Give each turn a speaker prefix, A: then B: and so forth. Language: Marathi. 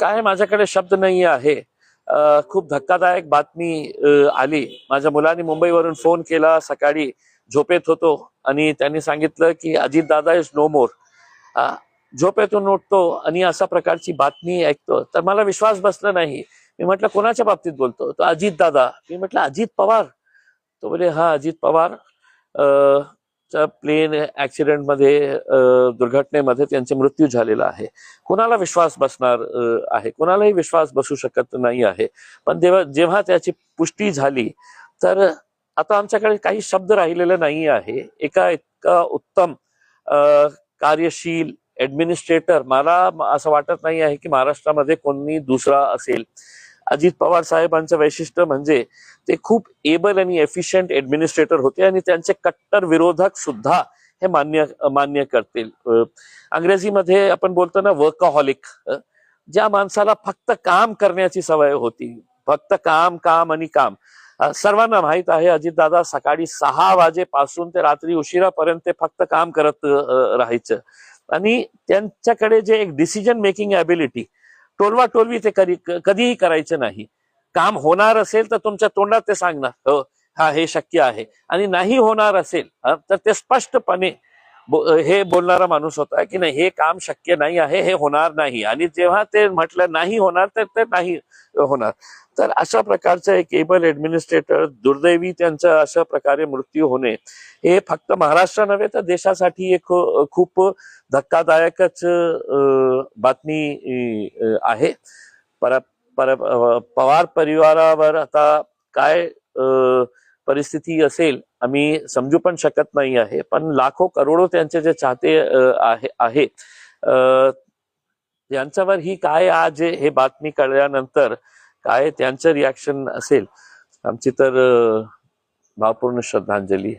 A: काय माझ्याकडे शब्द नाही आहे. खूप धक्कादायक बातमी आली. माझ्या मुलांनी मुंबईवरून फोन केला, सकाळी झोपेत होतो आणि त्यांनी सांगितलं की अजित दादा इज नो मोर. झोपेतून उठतो आणि अशा प्रकारची बातमी ऐकतो तर मला विश्वास बसला नाही. मी म्हटलं कोणाच्या बाबतीत बोलतो? तो अजित दादा. मी म्हटलं अजित पवार? तो बोले हा अजित पवार प्लेन ऍक्सिडेंट मध्ये दुर्घटनेमध्ये त्यांचा मृत्यू झालेला आहे. कुणाला विश्वास बसणार आहे? कुणालाही विश्वास बसू शकत नाही आहे. पण जेव्हा त्याची पुष्टी झाली तर आता आमच्याकडे काही शब्द राहिलेले नाही आहे. इतका उत्तम कार्यशील ऍडमिनिस्ट्रेटर मला असं वाटत नाही आहे की महाराष्ट्रामध्ये कोणी दुसरा असेल. अजित पवार साहेबांचं वैशिष्ट्य म्हणजे ते खूप एबल आणि एफिशियंट ऍडमिनिस्ट्रेटर होते आणि त्यांचे कट्टर विरोधक सुद्धा हे मान्य करतील. अंग्रेजीमध्ये आपण बोलतो ना वर्कहॉलिक. ज्या माणसाला फक्त काम करण्याची सवय होती, फक्त काम काम आणि काम. सर्वांना माहित आहे अजितदादा सकाळी 6 वाजेपासून ते रात्री उशिरापर्यंत ते फक्त काम करत राहायचं आणि त्यांच्याकडे जे एक डिसिजन मेकिंग ॲबिलिटी, टोलवा टोलवी ते कधीही करायचं नाही. काम होणार असेल तर तुमच्या तोंडात ते सांगणार हो हा हे शक्य आहे, आणि नाही होणार असेल तर ते स्पष्टपणे हे बोलणारा माणूस होता की नाही हे काम शक्य नाही आहे, हे होणार नाही. आणि जेव्हा ते म्हटलं नाही होणार तर ते नाही होणार. तर अशा प्रकारचं एक एबल ऍडमिनिस्ट्रेटर, दुर्दैवी त्यांचा अशा प्रकारे मृत्यू होणे हे फक्त महाराष्ट्र नव्हे तर देशासाठी एक खूप धक्कादायकच बातमी आहे. पवार परिवारावर आता काय परिस्थिती असेल आम्ही समजू पण शकत नाही आहे. पण लाखो करोडो त्यांचे जे चाहते आहे त्यांच्यावर ही काय आज हे बातमी कळल्यानंतर काय त्यांचं रिॲक्शन असेल, आमची तर भावपूर्ण श्रद्धांजली.